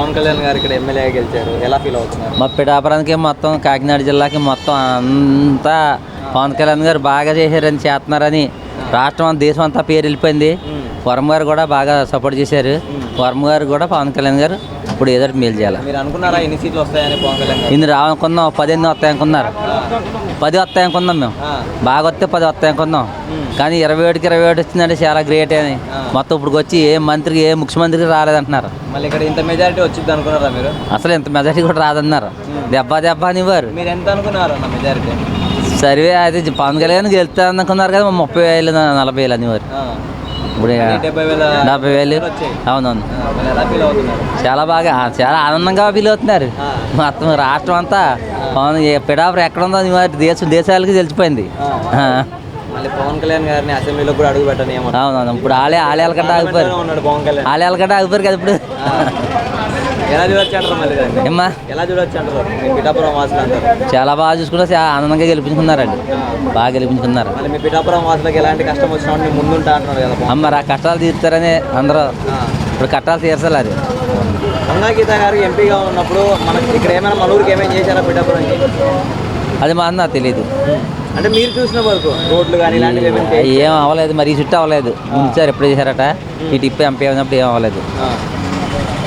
పవన్ కళ్యాణ్ గారు ఇక్కడ ఎమ్మెల్యేగా గెలిచారు, ఎలా ఫీల్ అవుతున్నారు? మా పిఠాపురానికి మొత్తం కాకినాడ జిల్లాకి మొత్తం అంతా పవన్ కళ్యాణ్ గారు బాగా చేశారని చేస్తున్నారని రాష్ట్రం దేశం అంతా పేరు వెళ్ళిపోయింది. వర్మ గారు కూడా బాగా సపోర్ట్ చేశారు. వర్మ గారు కూడా పవన్ కళ్యాణ్ గారు ఇప్పుడు ఏదో మేలు చేయాలి. మీరు అనుకున్నారా ఎన్ని సీట్లు వస్తాయని పవన్ కళ్యాణ్ గారు? ఇన్ని రావనుకున్నాం, 10 వస్తాయనుకున్నారు. 10 వస్తాయనుకున్నాం మేము. బాగా వస్తే 10 వస్తాయనుకున్నాం. కానీ 27కి 27 వచ్చిందంటే చాలా గ్రేట్ అని. మొత్తం ఇప్పుడు వచ్చి ఏ మంత్రికి ఏ ముఖ్యమంత్రికి రాలేదంటున్నారు. మళ్ళీ ఇక్కడ ఇంత మెజారిటీ వచ్చింది అనుకున్నారా మీరు? అసలు ఇంత మెజారిటీ కూడా రాదన్నారు. దెబ్బ అనివ్వరు. మీరు ఎంత అనుకున్నారు అన్న మెజారిటీ? సర్వే అయితే పవన్ కళ్యాణ్ గెలుస్తా అనుకున్నారు కదా, 30,000 40,000 అనేవారు. ఇప్పుడు 70,000. అవునవును. చాలా బాగా చాలా ఆనందంగా ఫీల్ అవుతున్నారు. మొత్తం రాష్ట్రం అంతా పవన్ పిఠాపురం ఎక్కడ ఉందో దేశాలకి తెలిసిపోయింది. మళ్ళీ పవన్ కళ్యాణ్ గారిని అసెంబ్లీలో కూడా అడుగు పెట్టని. అవునవును. ఇప్పుడు ఆలయాల కంటే ఆగిపోయారు. ఆలయాల కంటే ఆగిపోయారు కదా ఇప్పుడు. ఎలా చూడొచ్చు అంటారు మళ్ళీ ఏమ్మా? ఎలా చూడొచ్చు అంటారు పిఠాపురం వాసులు అంటారు? చాలా బాగా చూసుకున్నారు, చాలా ఆనందంగా గెలిపించుకున్నారండి. బాగా గెలిపించుకున్నారు. మళ్ళీ మీ పిఠాపురం వాసులకు ఎలాంటి కష్టం వచ్చినా మీరు ముందుంటా అంటున్నారు కదా. మరి ఆ కష్టాలు తీరుతారని అందరూ ఇప్పుడు కష్టాలు తీర్చాలి. అది వంగా గీత గారు ఎంపీగా ఉన్నప్పుడు మనకి ఇక్కడ ఏమైనా మన ఊరికి ఏమైనా చేశారా పిఠాపురంకి? అది మా నాకు తెలియదు. అంటే మీరు చూసిన వరకు రోడ్లు కానీ ఇలాంటివి ఏం అవ్వలేదు. మరి ఈ చుట్టూ అవ్వలేదు. ముంచారు ఎప్పుడు చేశారట. ఈ టిప్ ఎంపీ అయినప్పుడు ఏం అవ్వలేదు.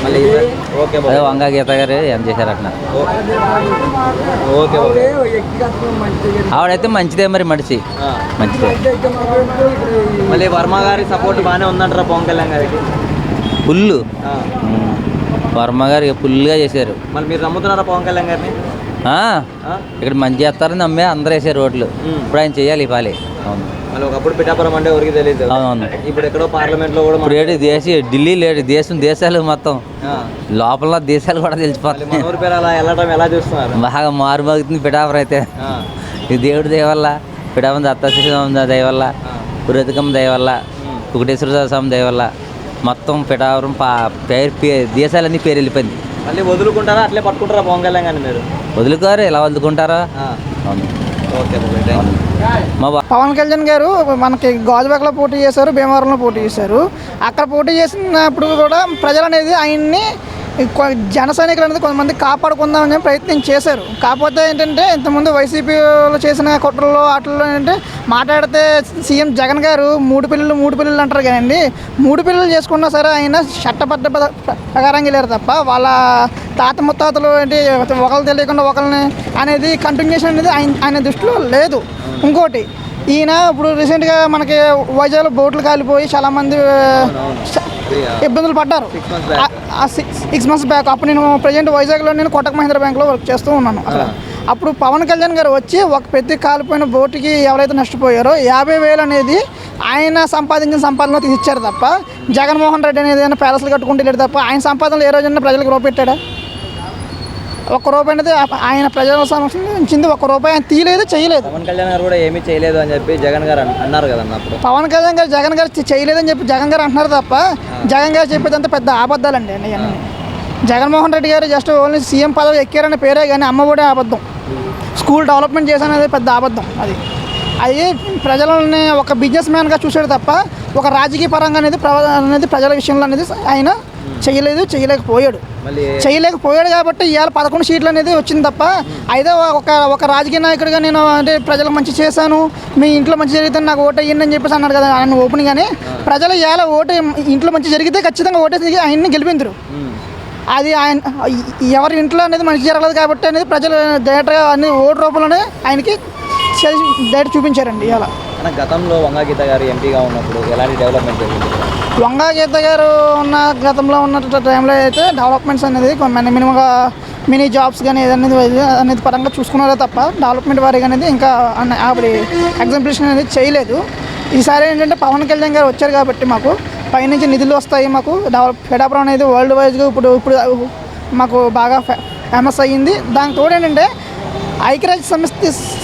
మళ్ళీ ఓకే అదే వంగా గీత గారు ఏం చేశారట. ఓకే ఆవిడైతే మంచిదే, మరి మనిషి మంచిదే. మళ్ళీ వర్మ గారి సపోర్ట్ బాగానే ఉందంటారా పవన్ కళ్యాణ్ గారికి? ఫుల్ వర్మ గారు ఫుల్గా చేశారు. మళ్ళీ మీరు నమ్ముతున్నారా పవన్ కళ్యాణ్ గారిని? ఇక్కడ మంచి చేస్తారని నమ్మే అందరూ వేసారు రోడ్లు. ఇప్పుడు ఆయన చేయాలి ఇవ్వాలి. అవును. మళ్ళీ ఒకప్పుడు పిఠాపురం అంటే ఎవరికి తెలియదు. అవునవును. ఇప్పుడు ఎక్కడో పార్లమెంట్ లో కూడా ఢిల్లీ లేడు, దేశాలు మొత్తం లోపల దేశాలు కూడా తెలిసిపోతుంది. వెళ్ళడం ఎలా చూస్తున్నారు? బాగా మారుమోగుతుంది పిఠాపురం అయితే. ఈ దేవుడి దయ వల్ల, పిఠాపురం దత్తాత్రేయ దయ వల్ల, పురోహితకం దయ వల్ల, వెంకటేశ్వర స్వామి దయ వల్ల మొత్తం పిఠాపురం దేశాలన్నీ పేరు వెళ్ళిపోయింది. మళ్ళీ వదులుకుంటారా అట్లే పట్టుకుంటారా పవన్ కళ్యాణ్ గారిని మీరు? వదులుకోరు, ఎలా వదులుకుంటారా? పవన్ కళ్యాణ్ గారు మనకి గాజువాకలో పోటీ చేశారు, భీమవరంలో పోటీ చేశారు. అక్కడ పోటీ చేసినప్పుడు కూడా ప్రజలు అనేది ఆయన్ని జన సైనికులు అనేది కొంతమంది కాపాడుకుందామని ప్రయత్నం చేశారు. కాకపోతే ఏంటంటే ఇంతకుముందు వైసీపీలో చేసిన కుట్రల్లో వాటిల్లో ఏంటంటే మాట్లాడితే సీఎం జగన్ గారు మూడు పిల్లలు అంటారు కదండి. 3 పిల్లలు చేసుకున్నా సరే ఆయన చట్టబద్ధ ప్రకారంగా వెళ్ళారు తప్ప వాళ్ళ తాత ముత్తాతలు ఏంటి ఒకరు తెలియకుండా ఒకరిని అనేది కంటిన్యూషన్ అనేది ఆయన దృష్టిలో లేదు. ఇంకోటి ఈయన ఇప్పుడు రీసెంట్గా మనకి వైజాగ్లో బోట్లు కాలిపోయి చాలామంది ఇబ్బందులు పడ్డారు. 6 months బ్యాక్. అప్పుడు నేను ప్రజెంట్ వైజాగ్లో నేను కోటక్ మహీంద్రా బ్యాంక్లో వర్క్ చేస్తూ ఉన్నాను. అప్పుడు పవన్ కళ్యాణ్ గారు వచ్చి ఒక పెద్ద కాలిపోయిన బోటుకి ఎవరైతే నష్టపోయారో 50,000 అనేది ఆయన సంపాదించిన సంపాదనలో తీసిచ్చారు తప్ప జగన్మోహన్ రెడ్డి అనేది ఏదైనా ప్యాలెస్లు కట్టుకుంటూ వెళ్ళాడు తప్ప ఆయన సంపాదనలు ఏ రోజున ప్రజలకు రూపెట్టాడా? ₹1 అనేది ఆయన ప్రజల సమక్షించింది. ₹1 ఆయన తీయలేదు, చేయలేదు. పవన్ కళ్యాణ్ గారు కూడా ఏమీ చేయలేదు అని చెప్పి జగన్ గారు అన్నారు కదా అన్నప్పుడు. పవన్ కళ్యాణ్ గారు జగన్ గారు చేయలేదని చెప్పి జగన్ గారు అంటున్నారు తప్ప జగన్ గారు చెప్పేదంతా పెద్ద అబద్ధాలండి అన్నీ. జగన్మోహన్ రెడ్డి గారు జస్ట్ ఓన్లీ సీఎం పదవి ఎక్కారనే పేరే కానీ అమ్మఒడే అబద్ధం. స్కూల్ డెవలప్మెంట్ చేశాననేది పెద్ద అబద్ధం. అది ప్రజలని ఒక బిజినెస్ మ్యాన్గా చూసాడు తప్ప ఒక రాజకీయ పరంగా అనేది ప్రజల విషయంలో అనేది ఆయన చేయలేకపోయాడు కాబట్టి ఇవాళ 11 సీట్లు అనేది వచ్చింది తప్ప అయితే ఒక రాజకీయ నాయకుడిగా నేను అంటే ప్రజలకు మంచి చేశాను, మీ ఇంట్లో మంచి జరిగితే నాకు ఓటు అయ్యింది అని చెప్పేసి అన్నాడు కదా ఆయన ఓపెనింగ్. కానీ ప్రజలు ఇవాళ ఓటు ఇంట్లో మంచి జరిగితే ఖచ్చితంగా ఓటేసి ఆయన్ని గెలిపించరు. అది ఆయన ఎవరి ఇంట్లో అనేది మంచి జరగలేదు కాబట్టి అనేది ప్రజలు డైరెక్ట్గా అన్ని ఓటు రూపంలోనే ఆయనకి డైరెక్ట్ చూపించారండి. ఇలా గతంలో వంగా గీత గారు ఎంపీగా ఉన్నప్పుడు ఎలాంటి డెవలప్మెంట్ జరిగింది? వంగా గీత గారు గతంలో ఉన్న టైంలో అయితే డెవలప్మెంట్స్ అనేది మినిమంగా మినీ జాబ్స్ కానీ అనేది పరంగా చూసుకున్నారో తప్ప డెవలప్మెంట్ వారిగా అనేది ఇంకా ఆవిడ ఎగ్జాంపులేషన్ అనేది చేయలేదు. ఈసారి ఏంటంటే పవన్ కళ్యాణ్ గారు వచ్చారు కాబట్టి మాకు పైనుంచి నిధులు వస్తాయి. మాకు పిఠాపురం అనేది వరల్డ్ వైజ్గా ఇప్పుడు మాకు బాగా ఫేమస్ అయ్యింది. దానికి తోడు ఏంటంటే ఐక్యరాజ్య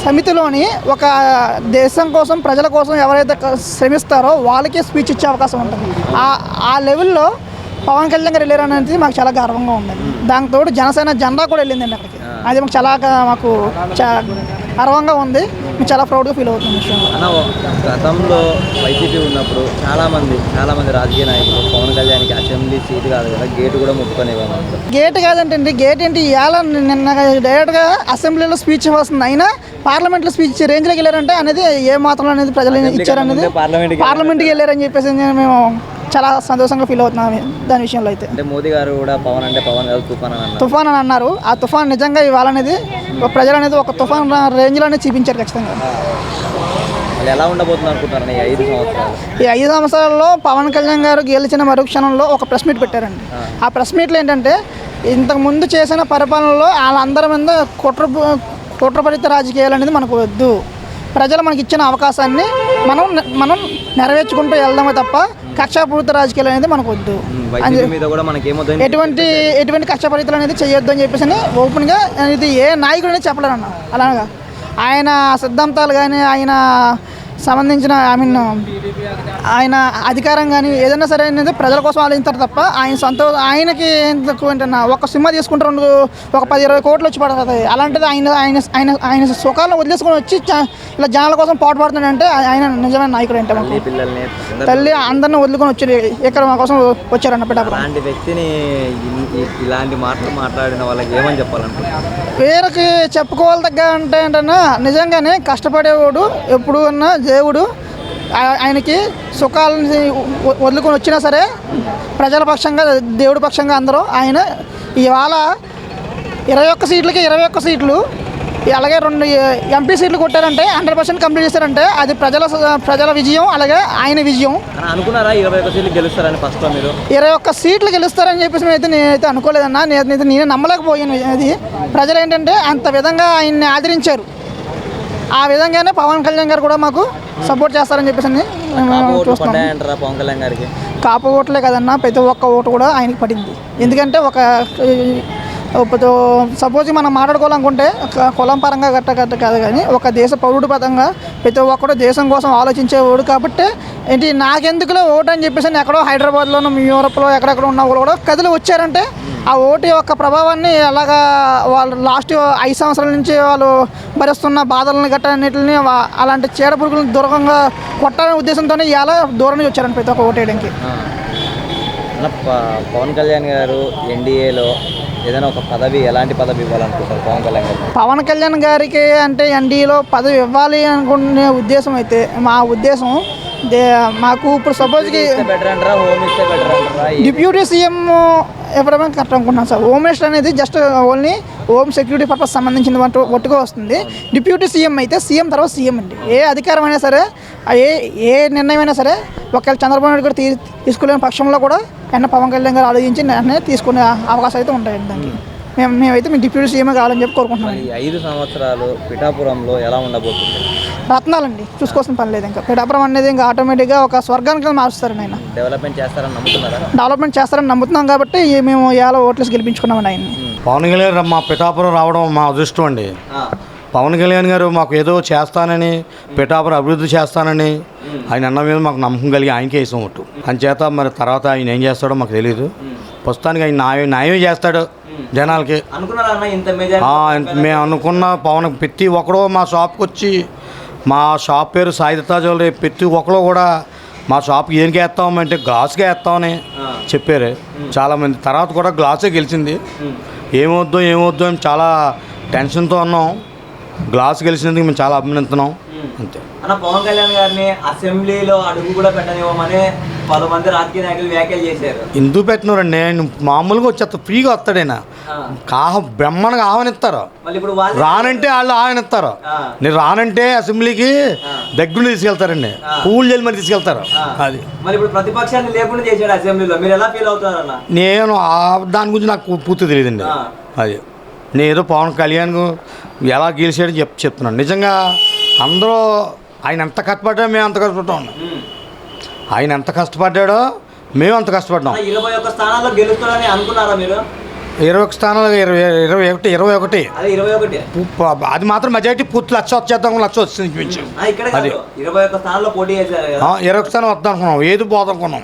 సమితిలోని ఒక దేశం కోసం ప్రజల కోసం ఎవరైతే శ్రమిస్తారో వాళ్ళకే స్పీచ్ ఇచ్చే అవకాశం ఉంటుంది. ఆ లెవెల్లో పవన్ కళ్యాణ్ గారు వెళ్ళారు అనేది మాకు చాలా గర్వంగా ఉందండి. దానికి తోడు జనసేన జెండా కూడా వెళ్ళిందండి అక్కడికి. అది మాకు గర్వంగా ఉంది. మేము చాలా ప్రౌడ్గా ఫీల్ అవుతుంది. గతంలో వైసీపీ ఉన్నప్పుడు చాలా మంది రాజకీయ నాయకులు పవన్ కళ్యాణ్కి అసెంబ్లీ సీట్ కాదు కదా, గేట్ కూడా ముట్టుకొనివ్వము. గేట్ కాదంటండి, గేట్ ఏంటి ఇవాళ నిన్న డైరెక్ట్గా అసెంబ్లీలో స్పీచ్ వస్తుంది, అయినా పార్లమెంట్లో స్పీచ్ రేంజ్లోకి వెళ్ళారంటే అనేది ఏ మాత్రం అనేది ప్రజలు ఇచ్చారనేది, పార్లమెంట్కి వెళ్ళారని చెప్పేసి మేము చాలా సంతోషంగా ఫీల్ అవుతున్నాం దాని విషయంలో. అయితే అంటే మోదీ గారు కూడా పవన్ అంటే పవన్ కాదు తుఫాన్ అని అన్నారు. తుఫాన్ అని అన్నారు. ఆ తుఫాన్ నిజంగా ఇవాళ అనేది ప్రజలు అనేది ఒక తుఫాన్ రేంజ్లోనే చూపించారు ఖచ్చితంగా. ఎలా ఉండబోతుంది అనుకుంటున్నారు ఈ 5 సంవత్సరాలు? ఈ 5 సంవత్సరాల్లో పవన్ కళ్యాణ్ గారు గెలిచిన మరుక్షణంలో ఒక ప్రెస్ మీట్ పెట్టారండి. ఆ ప్రెస్ మీట్లో ఏంటంటే ఇంతకుముందు చేసిన పరిపాలనలో వాళ్ళందరి మీద కుట్రపరిత రాజకీయాలు అనేది మనకు వద్దు, ప్రజలు మనకి ఇచ్చిన అవకాశాన్ని మనం నెరవేర్చుకుంటూ వెళ్దామే తప్ప కక్షాపూరిత రాజకీయాలు అనేది మనకు వద్దు, ఎటువంటి కక్షాపూరితలు అనేది చేయొద్దు అని చెప్పేసి ఓపెన్గా ఇది ఏ నాయకుడు అనేది చెప్పలేరు అన్న. అలాగా ఆయన సిద్ధాంతాలు కానీ ఆయన సంబంధించిన ఆయన అధికారం కానీ ఏదైనా సరే అనేది ప్రజల కోసం ఆలోచిస్తారు తప్ప ఆయనకి ఏంటన్నా ఒక సినిమా తీసుకుంటే ఒక 10-20 కోట్లు వచ్చి పడుతుంది. అలాంటిది ఆయన సుఖాలను వదిలేసుకొని వచ్చి ఇలా జనాల కోసం పాటుపడుతున్నాడంటే ఆయన నిజమైన నాయకుడు అంటే మాకు తల్లి అందరిని వదులుకొని వచ్చి ఇక్కడ మా కోసం వచ్చారన్న పిఠాపురం. అలాంటి వ్యక్తిని ఇలాంటి మాటలు మాట్లాడిన వాళ్ళకి ఏమని చెప్పాలనుకుంటున్నారు? వేరకి చెప్పుకోవాలి తగ్గ అంటే ఏంటన్నా నిజంగానే కష్టపడేవాడు ఎప్పుడు అన్నా దేవుడు ఆయనకి సుఖాలని వదులుకొని వచ్చినా సరే ప్రజల పక్షంగా దేవుడి పక్షంగా అందరూ ఆయన ఇవాళ 21 సీట్లకి 21 సీట్లు అలాగే 2 ఎంపీ సీట్లు కొట్టారంటే 100% కంప్లీట్ చేశారంటే అది ప్రజల విజయం, అలాగే ఆయన విజయం. అనుకున్నారా 21 సీట్లు గెలుస్తారని? ఫస్ట్ మీరు 21 సీట్లు గెలుస్తారని చెప్పేసి నేనైతే అనుకోలేదన్నా. నేనే నమ్మలేకపోయాను. అది ప్రజలు ఏంటంటే అంత విధంగా ఆయన్ని ఆదరించారు. ఆ విధంగానే పవన్ కళ్యాణ్ గారు కూడా మాకు సపోర్ట్ చేస్తారని చెప్పేసి చూస్తున్నాం. పవన్ కళ్యాణ్ గారికి కాపు ఓట్లే కదన్నా, ప్రతి ఒక్క ఓటు కూడా ఆయనకి పడింది. ఎందుకంటే సపోజ్ మనం మాట్లాడుకోవాలనుకుంటే కులం పరంగా గట్ట కాదు కానీ ఒక దేశ పౌరుడు పరంగా ప్రతి ఒక్కడు దేశం కోసం ఆలోచించేవాడు కాబట్టి ఏంటి నాకెందుకులో ఓటు అని చెప్పేసి ఎక్కడో హైదరాబాద్లోనూ యూరోప్లో ఎక్కడెక్కడ ఉన్న వాళ్ళు కూడా కథలు వచ్చారంటే ఆ ఓటు యొక్క ప్రభావాన్ని ఎలాగా వాళ్ళు లాస్ట్ 5 సంవత్సరాల నుంచి వాళ్ళు భరిస్తున్న బాధలను గట్టన్నిటిని అలాంటి చీడ పురుగులను దూరంగా కొట్టాలనే ఉద్దేశంతోనే ఇలా దూరం నుంచి వచ్చారండి ప్రతి ఒక్క ఓటు వేయడానికి. పవన్ కళ్యాణ్ గారు ఎన్డీఏలో ఏదైనా ఒక పదవి, ఎలాంటి పదవి ఇవ్వాలనుకుంటారు పవన్ కళ్యాణ్ గారు? పవన్ కళ్యాణ్ గారికి అంటే ఎన్డీఏలో పదవి ఇవ్వాలి అనుకునే ఉద్దేశం అయితే మా ఉద్దేశం మాకు ఇప్పుడు సపోజ్కి డిప్యూటీ సీఎం ఎవరైనా కరెక్ట్ అనుకుంటున్నాను సార్. హోమ్ మినిస్టర్ అనేది just only home security purpose సంబంధించిన ఒట్టుగా వస్తుంది. డిప్యూటీ సీఎం అయితే సీఎం తర్వాత సీఎం అండి. ఏ అధికారం అయినా సరే ఏ నిర్ణయం అయినా సరే ఒకవేళ చంద్రబాబు నాయుడు కూడా తీసుకోలేని పక్షంలో కూడా పవన్ కళ్యాణ్ గారు ఆలోచించి నిర్ణయం తీసుకునే అవకాశం అయితే ఉంటాయండి. దానికి మేమైతే మీ డిప్యూటీ సీఎం కావాలని చెప్పి కోరుకుంటున్నాం. 5 సంవత్సరాలు పిఠాపురంలో ఎలా ఉండబోతుంది? రత్నాలండి, చూసుకోవాల్సిన పని లేదు. ఇంకా పిఠాపురం అనేది ఇంకా ఆటోమేటిక్గా ఒక స్వర్గానికి మారుస్తారండి ఆయన. డెవలప్మెంట్ చేస్తారని నమ్ముతున్నారా? డెవలప్మెంట్ చేస్తారని నమ్ముతున్నాం కాబట్టి మేము ఎలా ఓట్లేసి గెలిపించుకున్నామండి ఆయన్ని. పవన్ కళ్యాణ్ మా పిఠాపురం రావడం మా అదృష్టం అండి. పవన్ కళ్యాణ్ గారు మాకు ఏదో చేస్తానని, పిఠాపురం అభివృద్ధి చేస్తానని ఆయన అన్న మీద మాకు నమ్మకం కలిగి ఆయనకే వేసాం ఓటు. అంచేత మరి తర్వాత ఆయన ఏం చేస్తాడో మాకు తెలియదు. ప్రస్తుతానికి ఆయన న్యాయం చేస్తాడు జనాలకి. మేము అనుకున్న పవన్ ప్రతి ఒక్కడో మా షాప్కి వచ్చి, మా షాప్ పేరు సాయిదత్తా జ్యువెలరీ, ప్రతి ఒక్కరు కూడా మా షాప్కి ఏం వేస్తామంటే గ్లాస్కే వేస్తామని చెప్పారు చాలామంది. తర్వాత కూడా గ్లాసే గెలిచింది. ఏమొద్దు అని చాలా టెన్షన్తో ఉన్నాం. గ్లాస్ గెలిచినందుకు మేము చాలా అభినందిస్తున్నాం. అంతే. పవన్ కళ్యాణ్ గారిని అసెంబ్లీలో అడుగు కూడా పెట్టనివ్వమని 10 మంది రాజకీయ నాయకులు వ్యాఖ్యలు చేశారు. ఎందుకు పెట్టినారండి? నేను మామూలుగా వచ్చేస్తా, ఫ్రీగా వస్తాడైనా బ్రహ్మణగా ఆహ్వానిస్తారు. రానంటే వాళ్ళు ఆహ్వానిస్తారు. నేను రానంటే అసెంబ్లీకి దగ్గర తీసుకెళ్తారండి, పూలు జల్లి మరి తీసుకెళ్తారు. అది ప్రతిపక్షాన్ని లేకుండా చేశాడు అసెంబ్లీలో. మీరు ఎలా ఫీల్ అవుతారన్న? నేను దాని గురించి నాకు పూర్తి తెలియదండి. అది నేను ఏదో పవన్ కళ్యాణ్ ఎలా గెలిచాడని చెప్తున్నాను. నిజంగా అందరూ ఆయన ఎంత కష్టపడ్డా మేము అంత కష్టపడ్డా ఉన్నాం. ఆయన ఎంత కష్టపడ్డాడో మేము అంత కష్టపడ్డాం. 21 స్థానాల్లో గెలుస్తారని అనుకున్నారా మీరు? 21 స్థానాలు 21 అది మాత్రం మెజారిటీ పూర్తి 1,00,000 వచ్చేద్దాం. 1,00,000 వచ్చింది. అది 21 స్థానాల్లో పోటీ చేశారు కదా. 21 స్థానం వద్దాం అనుకున్నాం, ఏది పోదనుకున్నాం.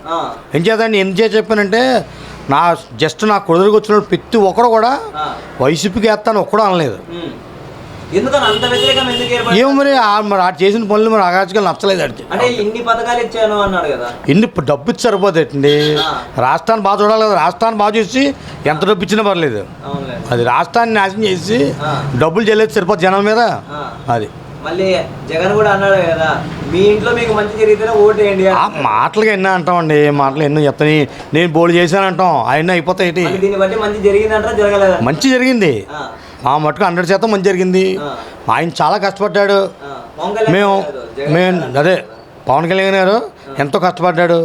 ఏం చేద్దాన్ని ఎందుకు చెప్పానంటే నా కొడుకు వచ్చినప్పుడు ప్రతి ఒక్కడు కూడా వైసీపీకి వేస్తాను ఒక్కడో అనలేదు. ఎందుకని అంత వ్యతిరేకం ఎందుకు ఏర్పడింది? ఏమో మరి మరి ఆడు చేసిన పనులు మరి అగాచిగా నచ్చలేదు ఆడికి. అంటే ఇన్ని పథకాలు ఇచ్చాను అన్నాడు కదా. ఇన్ని డబ్బు ఇచ్చి సరిపోతాయండి. రాష్ట్రాన్ని బాగా చూడాలి కదా. రాష్ట్రాన్ని బాగా చూసి ఎంత డబ్బు ఇచ్చినా పర్లేదు. అది రాష్ట్రాన్ని నాశనం చేసి డబ్బులు చెల్లేసి సరిపోతుంది జనాల మీద. అది మళ్ళీ జగన్ కూడా అన్నాడు కదా, మీ ఇంట్లో మీకు మంచి జరిగితేనే ఓటు వేయండి. ఆ మాటలుగా ఎన్నో అంటామండి. మాటలు ఎన్నో చెప్తాను. నేను బోల్డ్ చేశాను అంటాం, అవన్నీ అయిపోతాయి. దీన్ని బట్టి మంచి జరిగిందంటారా జరగలేదా? మంచి జరిగింది. ఆ మటుకు 100% మంచి జరిగింది. ఆయన చాలా కష్టపడ్డాడు. మేము అదే పవన్ కళ్యాణ్ గారు ఎంతో కష్టపడ్డాడు,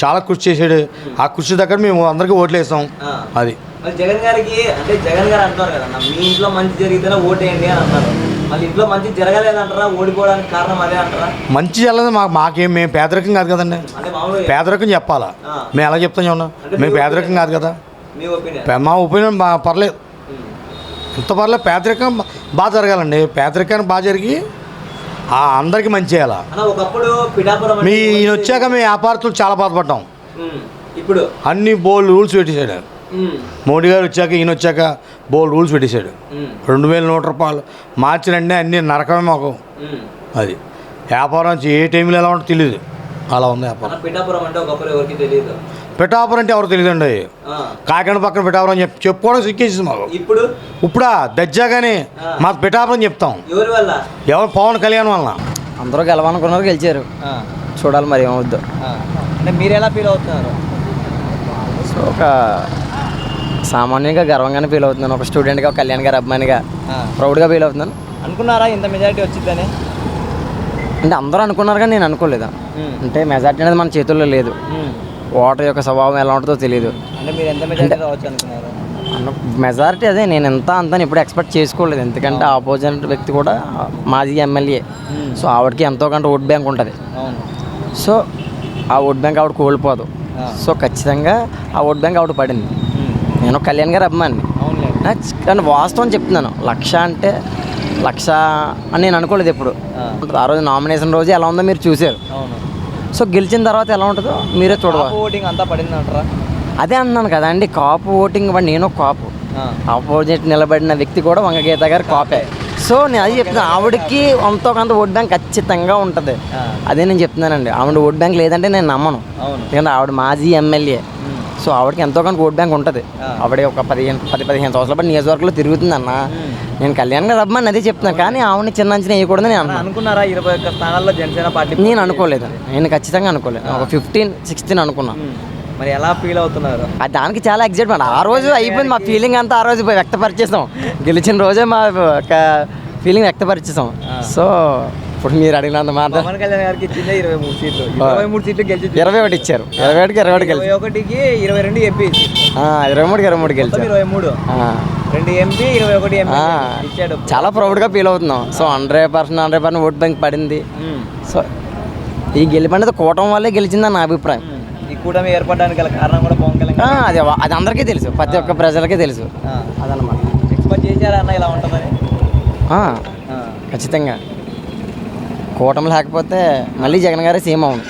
చాలా కృషి చేశాడు. ఆ కృషి దగ్గర మేము అందరికీ ఓట్లు వేసాం. అది జగన్ గారికి అంటే జగన్ గారు అంటారు కదా, మీ ఇంట్లో మంచి జరిగితేనే ఓటు వేయండి అని అంటారు. మళ్ళీ ఇంట్లో మంచి జరగలేదంటారా? ఓడిపోవడానికి కారణం అదే అంటారా? మంచి జరగలేదు. మాకేం మేము పేదరికం కాదు కదండి. పేదరికం చెప్పాలా? మేము ఎలా చెప్తాం చూడండి. మేము పేదరికం కాదు కదా. మా ఒపీనియన్ పర్లేదు, ఇంత పర్లేదు. పేదరికం బాగా జరగాలండి. పేదరికాన్ని బాగా జరిగి అందరికీ మంచి చేయాలా. ఒకప్పుడు పిఠాపురం మీ ఈయన వచ్చాక మేము వ్యాపారస్తులు చాలా బాధపడ్డాం. ఇప్పుడు అన్ని బోల్డ్ రూల్స్ పెట్టేశాడు. మోడీ గారు వచ్చాక ఈయన వచ్చాక బోల్డ్ రూల్స్ పెట్టేశాడు. 2100 రూపాయలు మార్చినండి అన్ని నరకమే మాకు. అది వ్యాపారం ఏ టైంలో ఎలా ఉంటుందో తెలియదు. అలా ఉంది వ్యాపారం. పిఠాపురం అంటే ఒకప్పుడు ఎవరికి తెలియదు. పిఠాపురం అంటే ఎవరు తెలియదండి. కాకినాడ పక్కన పిఠాపురం చెప్పుకోవడం సిక్కేసి మాకు. ఇప్పుడా దజ్జాగానే మా పిఠాపురం చెప్తాం. ఎవరి వల్ల? ఎవరు? పవన్ కళ్యాణ్ వలన. అందరూ గెలవనుకున్నారు, గెలిచారు. చూడాలి మరి ఏమవుద్దు. అంటే మీరు ఎలా ఫీల్ అవుతున్నారు? సో ఒక సామాన్యంగా గర్వంగానే ఫీల్ అవుతున్నాను. ఒక స్టూడెంట్గా, ఒక కళ్యాణ్ గారి అభిమానిగా ప్రౌడ్గా ఫీల్ అవుతున్నాను. అనుకున్నారా ఇంత మెజారిటీ వచ్చిందని? అంటే అందరూ అనుకున్నారు కానీ నేను అనుకోలేదు. అంటే మెజారిటీ అనేది మన చేతుల్లో లేదు. ఓటర్ యొక్క స్వభావం ఎలా ఉంటుందో తెలియదు. అంటే మీరు ఎంత మెజారిటీ రావచ్చు అనుకున్నారు? మెజారిటీ అదే నేను ఎంత అంతా ఇప్పుడు ఎక్స్పెక్ట్ చేసుకోలేదు. ఎందుకంటే ఆపోజిట్ వ్యక్తి కూడా మాజీ ఎమ్మెల్యే. సో ఆవిడకి ఎంతో కొంత ఓట్ బ్యాంక్ ఉంటుంది. సో ఆ ఓట్ బ్యాంక్ ఆవిడ కోల్పోదు. సో ఖచ్చితంగా ఆ ఓట్ బ్యాంక్ ఆవిడ పడింది. నేను కళ్యాణ్ గారి అభిమాని. కానీ వాస్తవం చెప్తున్నాను, 1,00,000 అంటే 1,00,000 అని నేను అనుకోలేదు ఎప్పుడు. ఆ రోజు నామినేషన్ రోజు ఎలా ఉందో మీరు చూశారు. సో గెలిచిన తర్వాత ఎలా ఉంటుందో మీరే చూడవాలి. ఓటింగ్ అంతా పడింది అంటారా? అదే అన్నాను కదా అండి, కాపు ఓటింగ్. నేను కాపు, ఆపోజిట్ నిలబడిన వ్యక్తి కూడా వంగగీత గారు కాపే. సో నేను అది చెప్తున్నాను, ఆవిడకి ఎంతో కొంత ఓట్ బ్యాంక్ ఖచ్చితంగా ఉంటుంది. అదే నేను చెప్తున్నానండి. ఆవిడ ఓట్ బ్యాంక్ లేదంటే నేను నమ్మను. ఎందుకంటే ఆవిడ మాజీ ఎమ్మెల్యే. సో ఆవిడకి ఎంతో కొంత ఓట్ బ్యాంక్ ఉంటుంది. ఆవిడ ఒక 10-15 సంవత్సరాల పాటు నియోజకవర్గంలో తిరుగుతుందన్న. నేను కళ్యాణ్ గారు రమ్మని అదే చెప్తున్నాను. కానీ ఆవిడని చిన్న అంచనా వేయకూడదని నేను అనుకున్నారా? 21 స్థానాల్లో జనసేన పార్టీ నేను అనుకోలేదు. నేను ఖచ్చితంగా అనుకోలేదు. ఒక 15-16 అనుకున్నాను. మరి ఎలా ఫీల్ అవుతున్నారు? దానికి చాలా ఎగ్జైట్మెంట్. ఆ రోజు అయిపోయింది మా ఫీలింగ్ అంతా. ఆ రోజు వ్యక్తపరిచేసాం. గెలిచిన రోజే మా ఫీలింగ్ వ్యక్తపరిచేసాం. సో ఇప్పుడు మీరు అడిగినంత మాట పవన్ కళ్యాణ్ గారికి ఇచ్చిందే 23 సీట్లు. 23 సీట్లు గెలిచి 21 ఇచ్చారు. 21కి 21కి 22 ఎంపీ, 23 గెలిచారు. 23 2 ఎంపీ 21 ఎంపీ ఇచ్చాడు. చాలా ప్రౌడ్గా ఫీల్ అవుతున్నాం. సో 100% ఓట్ బ్యాంక్ పడింది. సో ఈ గెలిపనేది కూటమి వల్లే గెలిచిందని నా అభిప్రాయం. ఈ కూటమి ఏర్పడడానికి గల కారణం కూడా పవన్ కళ్యాణ్. అది అందరికీ తెలుసు, ప్రతి ఒక్క ప్రజలకే తెలుసు. అదనమాట. ఎక్స్పెక్ట్ చేశారా అన్న ఇలా ఉంటుందని? ఖచ్చితంగా. కూటమి లేకపోతే మళ్ళీ జగన్ గారే సీఎం అవును.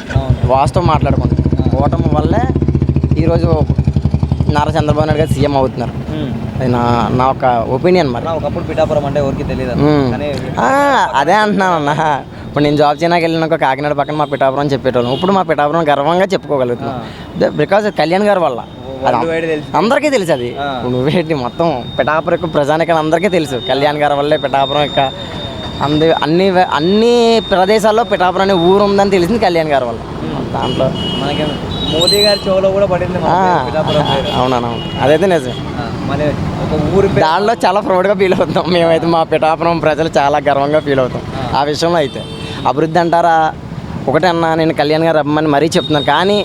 వాస్తవం మాట్లాడుకుంటాం. కూటమి వల్లే ఈరోజు నారా చంద్రబాబు నాయుడు గారు సీఎం అవుతున్నారు. అది నా ఒక ఒపీనియన్. మరి ఒకప్పుడు పిఠాపురం అంటే ఎవరికి తెలియదు. అదే అంటున్నాను అన్న. ఇప్పుడు నేను జాబ్ చేయడానికి వెళ్ళినాక కాకినాడ పక్కన మా పిఠాపురం అని చెప్పేటోళ్ళం. ఇప్పుడు మా పిఠాపురం గర్వంగా చెప్పుకోగలుగుతున్నాం. బికాజ్ కళ్యాణ్ గారి వల్ల. అందరికీ తెలుసు. అది నువ్వేంటి మొత్తం పిఠాపురం ప్రజానికని అందరికీ తెలుసు. కళ్యాణ్ గారి వల్లే పిఠాపురం యొక్క అన్ని ప్రదేశాల్లో పిఠాపురం అనే ఊరు ఉందని తెలిసింది కళ్యాణ్ గారి వల్ల. దాంట్లో మనకి మోదీ గారి చెవులో కూడా పడింది. అవునవును, అదైతే నిజం. ఒక ఊరు దానిలో చాలా ప్రౌడ్గా ఫీల్ అవుతాం మేమైతే. మా పిఠాపురం ప్రజలు చాలా గర్వంగా ఫీల్ అవుతాం ఆ విషయంలో. అయితే అభివృద్ధి అంటారా, ఒకటే అన్నా, నేను కళ్యాణ్ గారు అమ్మని మరీ చెప్తున్నాను. కానీ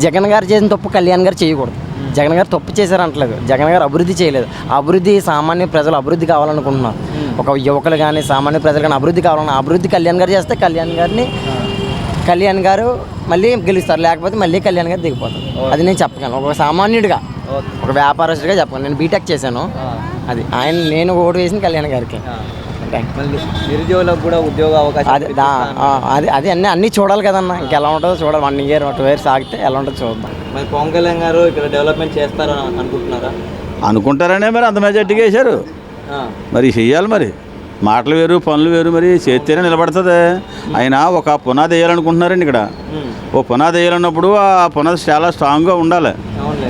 జగన్ గారు చేసిన తప్పు కళ్యాణ్ గారు చేయకూడదు. జగన్ గారు తప్పు చేశారంటలేదు, జగన్ గారు అభివృద్ధి చేయలేదు. అభివృద్ధి సామాన్య ప్రజలు అభివృద్ధి కావాలనుకుంటున్నారు. ఒక యువకులు కానీ సామాన్య ప్రజలు కానీ అభివృద్ధి కావాలన్నా అభివృద్ధి కళ్యాణ్ గారు చేస్తే కళ్యాణ్ గారు మళ్ళీ గెలుస్తారు. లేకపోతే మళ్ళీ కళ్యాణ్ గారు దిగిపోతారు. అది నేను చెప్పగలను. ఒక సామాన్యుడిగా, ఒక వ్యాపారస్తుడిగా చెప్పగలను. నేను బీటెక్ చేశాను. అది నేను ఓటు వేసింది కళ్యాణ్ గారికి. నిరుద్యోగులకు కూడా ఉద్యోగ అవకాశం అది అన్నీ చూడాలి కదన్నా. ఇంకెలా ఉంటుందో చూడాలి. 1 year 2 years ఆగితే ఎలా ఉంటుందో చూద్దాం. మరి పవన్ కళ్యాణ్ గారు ఇక్కడ డెవలప్మెంట్ చేస్తారని అనుకుంటున్నారా? అనుకుంటారనే మరి అంత మెజార్టీగా వేశారు. మరి చెయ్యాలి. మరి మాటలు వేరు పనులు వేరు, మరి చేస్తేనే నిలబడుతుంది. ఆయన ఒక పునాది వేయాలనుకుంటున్నారండి ఇక్కడ. ఓ పునాది వేయాలన్నప్పుడు ఆ పునాది చాలా స్ట్రాంగ్గా ఉండాలి.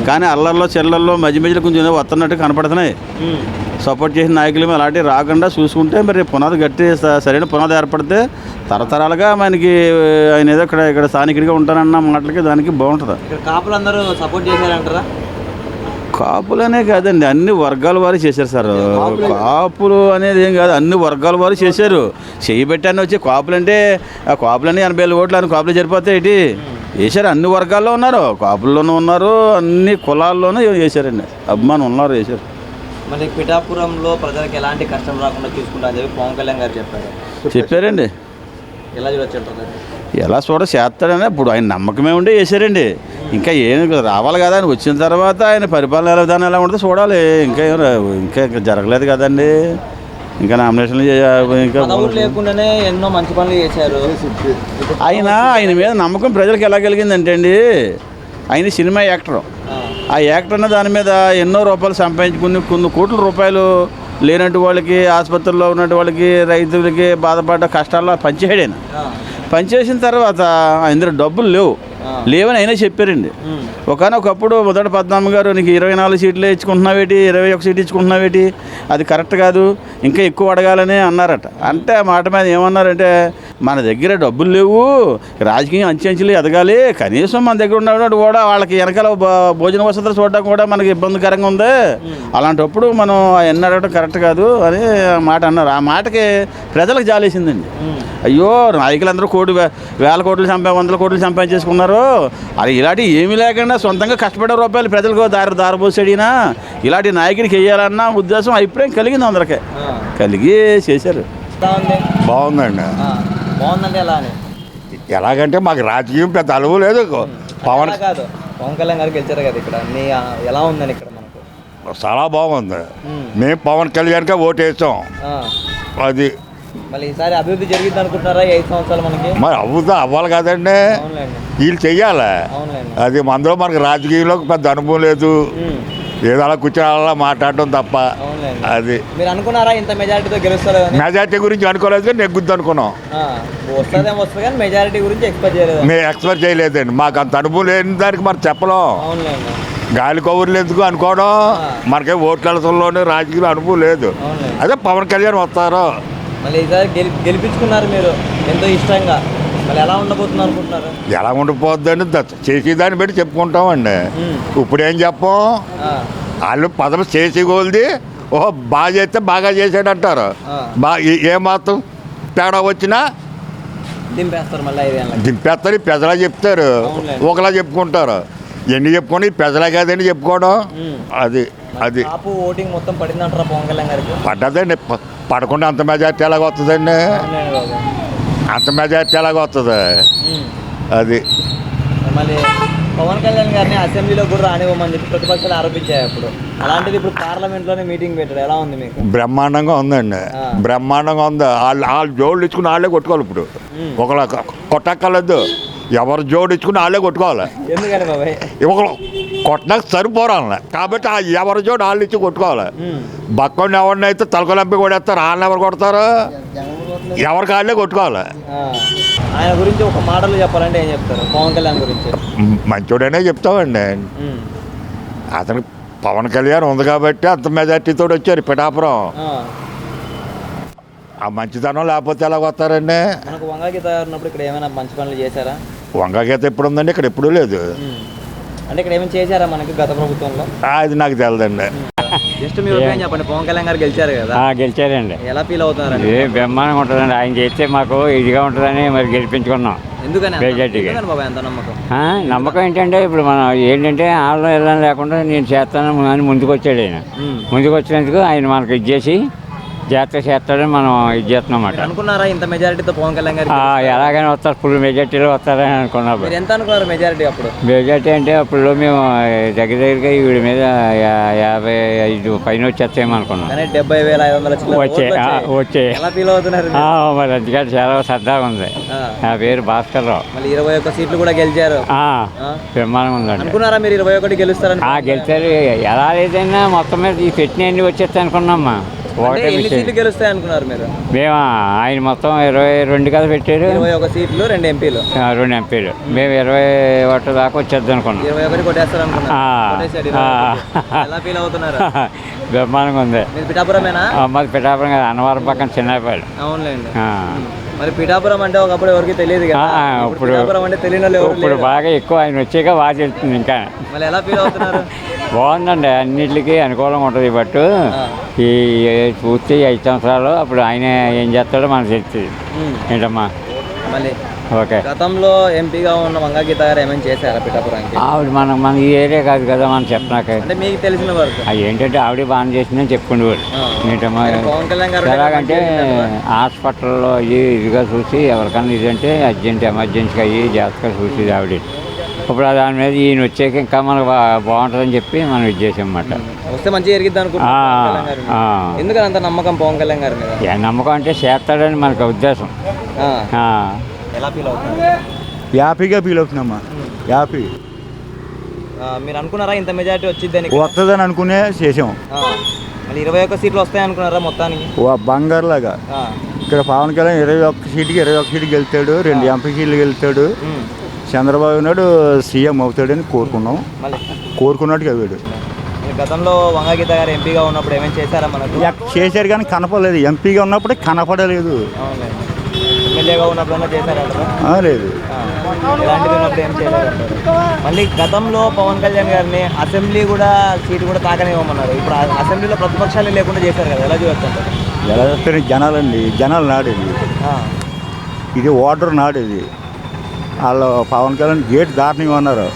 కానీ అల్లర్లో చెల్లల్లో మధ్య మధ్యలో కొంచెం ఏదో వస్తున్నట్టు కనపడుతున్నాయి. సపోర్ట్ చేసిన నాయకులు అలాంటివి రాకుండా చూసుకుంటే మరి పునాది గట్టి సరైన పునాది ఏర్పడితే తరతరాలుగా మనకి ఆయన ఏదో ఇక్కడ స్థానికుడిగా ఉంటానన్న మాటలకి దానికి బాగుంటుంది. ఇక్కడ కాపులు అందరూ సపోర్ట్ చేశారంటారా? కాపులనే కాదండి, అన్ని వర్గాల వారు చేశారు సార్. కాపులు అనేది ఏం కాదు, అన్ని వర్గాల వారు చేశారు. చేయబెట్టాన్ని వచ్చి కాపులు అంటే ఆ కాపులని 80,000 ఓట్లు అని కాపులు సరిపోతాయి ఏంటి? వేశారు. అన్ని వర్గాల్లో ఉన్నారు, కాపుల్లోనూ ఉన్నారు, అన్ని కులాల్లోనూ చేశారండి. అభిమానం ఉన్నారు, చేశారు. మరి పిఠాపురంలో ప్రజలకు ఎలాంటి కష్టం రాకుండా చూసుకుంటా అని చెప్పి పవన్ కళ్యాణ్ గారు చెప్పారండి. ఎలా చూడొచ్చు? ఎలా చేస్తాడని ఇప్పుడు ఆయన నమ్మకమే ఉండి చేశారండి. ఇంకా ఏం రావాలి కదా, ఆయన వచ్చిన తర్వాత ఆయన పరిపాలన విధానం ఎలా ఉంటుందో చూడాలి. ఇంకా జరగలేదు కదండి, ఇంకా నామినేషన్లు ఇంకా లేకుండానే ఎన్నో మంచి పనులు చేశారు. ఆయన మీద నమ్మకం ప్రజలకు ఎలా కలిగిందంటే అండి, ఆయన సినిమా యాక్టర్. ఆ యాక్టర్ అన్న దాని మీద ఎన్నో రూపాయలు సంపాదించుకుని కొన్ని కోట్ల రూపాయలు లేనట్టు వాళ్ళకి, ఆసుపత్రుల్లో ఉన్నట్టు వాళ్ళకి, రైతులకి బాధపడ్డ కష్టాల్లో పనిచేయడు ఆయన. పనిచేసిన తర్వాత ఇందులో డబ్బులు లేవని అయినా చెప్పారండి. ఒకనొకప్పుడు మొదటి పద్మనాభం గారు నీకు 24 సీట్లు ఇచ్చుకుంటున్నావేటి, 21 సీట్లు ఇచ్చుకుంటున్నావేటి, అది కరెక్ట్ కాదు, ఇంకా ఎక్కువ అడగాలని అన్నారట. అంటే ఆ మాట మీద ఏమన్నారంటే, మన దగ్గర డబ్బులు లేవు, రాజకీయం అంచెంచులు ఎదగాలి, కనీసం మన దగ్గర ఉన్నప్పుడు కూడా వాళ్ళకి వెనకాల భోజన వసతులు చూడడం కూడా మనకి ఇబ్బందికరంగా ఉంది, అలాంటప్పుడు మనం ఎన్ని అడగడం కరెక్ట్ కాదు అని మాట అన్నారు. ఆ మాటకి ప్రజలకు జాలేసిందండి. అయ్యో నాయకులందరూ వేల కోట్లు 100 కోట్లు సంపాదించేసుకున్నారు, అది ఇలాంటి ఏమీ లేకుండా సొంతంగా కష్టపడే రూపాయలు ప్రజలకు దారపోసాడినా ఇలాంటి నాయకుడికి వేయాలన్న ఉద్దేశం అభిప్రాయం కలిగింది అందరికీ. కలిగి చేశారు. బాగుందండి. బాగుందంటే ఎలా అని? ఎలాగంటే మాకు రాజకీయం పెద్ద అనుభవం లేదు. పవన్ కళ్యాణ్ గారు గెలిచారు కదా ఇక్కడ, ఎలా ఉందని ఇక్కడ మనకు? చాలా బాగుంది. మేము పవన్ కళ్యాణ్కే ఓటేసాం. అది మళ్ళీ ఈసారి అభివృద్ధి జరిగింది అనుకుంటున్నారా? 5 సంవత్సరాలు మనకి మరి అవ్వాలి కదండి, వీళ్ళు చెయ్యాలి. అది అందులో మనకు రాజకీయంలో పెద్ద అనుభవం లేదు, ఏదో అలా కూర్చొని అలా మాట్లాడటం తప్ప. అది మీరు అనుకున్నారా ఇంత మెజారిటీతో గెలుస్తారు? మెజారిటీ గురించి అనుకోలేదు, కానీ నెగ్గుద్ది అనుకున్నాం. వస్తుంది కానీ మెజారిటీ గురించి ఎక్స్పెక్ట్ చేయలేదు. మేము ఎక్స్పెక్ట్ చేయలేదండి, మాకు అంత అనుభవం లేని దానికి మరి చెప్పలేం. గాలి కబుర్లు ఎందుకు అనుకోవడం, మనకే ఓట్లలోనే రాజకీయ అనుభవం లేదు. అదే పవన్ కళ్యాణ్ వస్తారు. మళ్ళీ ఈసారి గెలిపించుకున్నారు మీరు ఎంతో ఇష్టంగా, మళ్ళీ ఎలా ఉండబోతున్నారు అనుకుంటున్నారు? ఎలా ఉండిపోద్దని చేసేదాన్ని బట్టి చెప్పుకుంటామండి. ఇప్పుడు ఏం చెప్పం, వాళ్ళు పదవి చేసి గోల్ది ఓహో బాగా చేస్తే బాగా చేసాడు అంటారు. ఏమాత్రం తేడా వచ్చినా దింపేస్తారు, మళ్ళీ దింపేస్తారు. ప్రజలా చెప్తారు, ఒకలా చెప్పుకుంటారు. ఎన్ని చెప్పుకొని ప్రజలే కాదని చెప్పుకోవడం. అది అది ఓటింగ్ మొత్తం పడిందంటారా పవన్ కళ్యాణ్ గారికి? పడ్డదండి. పడకుండా అంత మెజార్టీ ఎలాగ వస్తుందండి, అంత మెజార్టీ ఎలాగ వస్తుంది. అది మళ్ళీ పవన్ కళ్యాణ్ గారిని అసెంబ్లీలో కూడా రానివ్వమని చెప్పి ప్రతిపక్షాలు ఆరోపించాయి అప్పుడు. అలాంటిది ఇప్పుడు పార్లమెంట్లోనే మీటింగ్ పెట్టాడు, ఎలా ఉంది మీకు? బ్రహ్మాండంగా ఉందండి, బ్రహ్మాండంగా ఉంది. వాళ్ళు జోళ్ళు ఇచ్చుకుని వాళ్ళే కొట్టుకోవాలి. ఇప్పుడు ఒకళ్ళ కొట్టక్కర్లేదు, ఎవరు జోడు ఇచ్చుకుని వాళ్ళే కొట్టుకోవాలి. ఎందుకని బాబాయ్? ఒకళ్ళు కొట్టడానికి సరిపోరాలి కాబట్టి ఎవరి జోడు వాళ్ళు ఇచ్చి కొట్టుకోవాలి. బక్కొని ఎవరిని అయితే తలకొలంపి కొడేస్తారు, వాళ్ళని ఎవరు కొడతారు? ఎవరికి వాళ్ళే కొట్టుకోవాలి. ఆయన గురించి ఒక మాటలు చెప్పాలంటే ఏం చెప్తారు పవన్ కళ్యాణ్ గురించి? మంచోడనే చెప్తామండి. అతనికి పవన్ కళ్యాణ్ ఉంది కాబట్టి అంత మెజార్టీతో వచ్చారు పిఠాపురం. ఆ మంచితనం లేకపోతే ఎలాగ వస్తారండి? మనకు వంగగీత ఉన్నప్పుడు ఇక్కడ ఏమైనా మంచి పనులు చేశారా? వంగగీత ఎప్పుడు ఉందండి? ఇక్కడ ఎప్పుడూ లేదు. అంటే ఇక్కడ ఏమైనా చేశారా మనకి గత ప్రభుత్వంలో? అది నాకు తెలదండి. జస్ట్ మీరు చెప్పండి, పవన్ కళ్యాణ్ గారు గెలిచారు కదా? గెలిచారండి. ఎలా ఫీల్ అవుతున్నారండి? బ్రహ్మాండంగా ఉంటుందండి, ఆయన చేస్తే మాకు ఇదిగా ఉంటుందని మరి గెలిపించుకున్నాం. ఎందుకని బాబా ఎంత నమ్మకం? నమ్మకం ఏంటంటే ఇప్పుడు మనం ఏంటంటే ఆళ్ళు వెళ్ళడం లేకుండా నేను చేస్తాను అని ముందుకు వచ్చాడు ఆయన. ముందుకు వచ్చినందుకు ఆయన మనకు ఇది చేసి జాగ్రత్త చేస్తాడని మనం ఇది చేస్తున్నామాట. అనుకున్నారా ఇంత మెజారిటీతో పవన్ కళ్యాణ్ గారు ఎలాగైనా వస్తారు, ఫుల్ మెజార్టీలో వస్తారని అనుకున్నాం. ఎంత అనుకున్నారు మెజారిటీ అప్పుడు? మెజార్టీ అంటే అప్పుడు మేము దగ్గరగా వీడి మీద 55 పైన వచ్చేస్తామో అనుకున్నాం. 70,500 వచ్చాయి. ఎలా ఫీల్ అవుతున్నారు? మరి అందుకని చాలా సరదాగా ఉంది. నా పేరు భాస్కర్ రావు. మళ్ళీ 21 సీట్లు కూడా గెలిచారు. బ్రహ్మాండంగా ఉందండి. అనుకున్నారా మీరు 21 గెలుస్తారని? గెలిచారు. ఎలా లేదైనా మొత్తం మీద ఈ పెట్టినవన్నీ వచ్చేస్తాయి అనుకున్నామ్మా. అంటే ఒకటే ఎన్ని మిస్టేక్. సీట్లు గెలుస్తాయి అనుకున్నారు మీరు? మేము ఆయన మొత్తం 22 కదా పెట్టారు, 21 సీట్లు 2 ఎంపీలు. 2 ఎంపీలు. మేము 21 దాకా వచ్చేద్దాం అనుకున్నాం. 21 కొట్టేస్తారు అనుకున్నారు. ఆ. కొట్టేశాడు ఆ. 21. ఎలా ఫీల్ అవుతున్నారు? బ్రహ్మాండంగా ఉంది. మీరు పిఠాపురమేనా? మాది పిఠాపురం కదా, అన్నవరం పక్కన చిన్నపాయలు. అవునులేండి. మరి పిఠాపురం అంటే ఒకప్పుడు ఎవరికి తెలియదు కదా, ఇప్పుడు పిఠాపురం అంటే తెలియని వాళ్ళు ఎవరు ఇప్పుడు లేరు. బాగా ఎక్కువ ఆయన వచ్చాక బాగా తెలుస్తుంది. ఇంకా మళ్ళీ ఎలా ఫీల్ అవుతున్నారు? బాగుందండి, అన్నిటికీ అనుకూలంగా ఉంటుంది. బట్ ఈ పూర్తి 5 సంవత్సరాలు అప్పుడు ఆయన ఏం చేస్తాడో మనకు తెలుస్తుంది. ఏంటమ్మా? మళ్ళీ ఓకే. గతంలో ఎంపీగా ఉన్న వంగా గీత గారు ఏమైనా చేశారా పిఠాపురానికి? ఆవిడ మన ఈ ఏరియా కాదు కదా మనం చెప్పినాక. అంటే మీకు తెలిసిన వరకు అది ఏంటంటే ఆవిడ బాగా చేసిందని చెప్పుకునేవాడు. ఏంటమ్మా? పవన్ కళ్యాణ్ గారు ఎలాగంటే హాస్పిటల్లో ఇదిగా చూసి ఎవరికన్నా ఇదంటే అర్జెంట్ ఎమర్జెన్సీగా అయ్యి జాగ్రత్తగా చూసేది ఆవిడ. ఇప్పుడు దాని మీద ఈయన వచ్చాక ఇంకా మనకు బాగుంటుందని చెప్పి మనం ఇది చేసాం అన్నమాట. వస్తే మంచిగా జరిగిద్ది అనుకుంటున్నాను. ఎందుకని అంత నమ్మకం పవన్ కళ్యాణ్ గారి మీద? నమ్మకం అంటే చేస్తాడని మనకు ఉద్దేశం. ఎలా ఫీల్ అవుతున్నారు? హ్యాపీగా ఫీల్ అవుతున్నామ్మా, హ్యాపీ. మీరు అనుకున్నారా ఇంత మెజారిటీ వచ్చిందని? వస్తుందని అనుకునే చేసాం. మళ్ళీ 21 సీట్లు వస్తాయి అనుకున్నారా మొత్తానికి? బంగారులాగా ఇక్కడ పవన్ కళ్యాణ్ 21 సీటుకి 21 సీటుకి గెలుతాడు, 2 ఎంపీ సీట్లు గెలుతాడు. చంద్రబాబు నాయుడు సీఎం అవుతాడని కోరుకున్నాం, కోరుకున్నట్టుగా అయ్యాడు. గతంలో వంగా గీత గారు ఎంపీగా ఉన్నప్పుడు ఏమైనా చేశారా మనకు? చేశారు కానీ కనపడలేదు. ఎంపీగా ఉన్నప్పుడు కనపడలేదు. ఎమ్మెల్యేగా ఉన్నప్పుడు చేశారా? లేదు. ఇలాంటిది ఉన్నప్పుడు ఏం చేయలేదు. మళ్ళీ గతంలో పవన్ కళ్యాణ్ గారిని అసెంబ్లీ కూడా సీటు కూడా తాకనివ్వమన్నారు. ఇప్పుడు అసెంబ్లీలో ప్రతిపక్షాలు లేకుండా చేశారు కదా, ఎలా చూస్తుంటారు? ఎలా చూస్తే జనాలండి, జనాలు నాడేది ఇది, ఓటర్ నాడేది. వాళ్ళు పవన్ కళ్యాణ్ గేట్ దాటనివ్వన్నారు,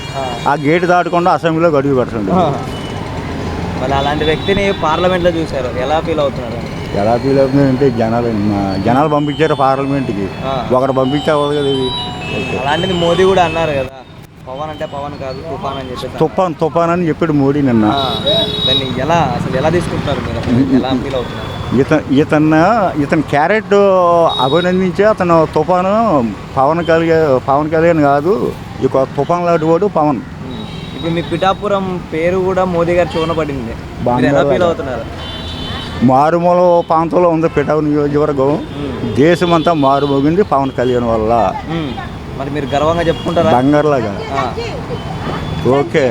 ఆ గేట్ దాటకుండా అసెంబ్లీలోకి అడుగు పెట్టండి. మళ్ళీ అలాంటి వ్యక్తిని పార్లమెంట్లో చూశారు, ఎలా ఫీల్ అవుతున్నారు? ఎలా ఫీల్ అవుతుందంటే జనాలు పంపించారు పార్లమెంట్కి, ఒకటి పంపించే అవ్వదు కదా ఇది. అలాంటిది మోదీ కూడా అన్నారు కదా, పవన్ అంటే పవన్ కాదు తుఫాన్ అని చెప్పి. తుఫాన్ అని చెప్పాడు మోడీ నిన్న. దాన్ని ఎలా తీసుకుంటున్నారు మీరు? ఎలా ఫీల్ అవుతున్నారు? ఇతను క్యారెట్ అభినందించి అతను తుఫాను పవన్ కళ్యాణ్ కాదు, ఇక తుఫాన్ లాంటి వాడు పవన్. ఇప్పుడు మీ పిఠాపురం పేరు కూడా మోదీ గారు చూడబడింది, ఎలా ఫీల్ అవుతున్నారు? మారుమూల ప్రాంతంలో ఉంది పిఠాపురం నియోజకవర్గం, దేశమంతా మారుమోగింది పవన్ కళ్యాణ్ వల్ల. మరి మీరు గర్వంగా చెప్పుకుంటారా? బంగారులాగా. ఓకే.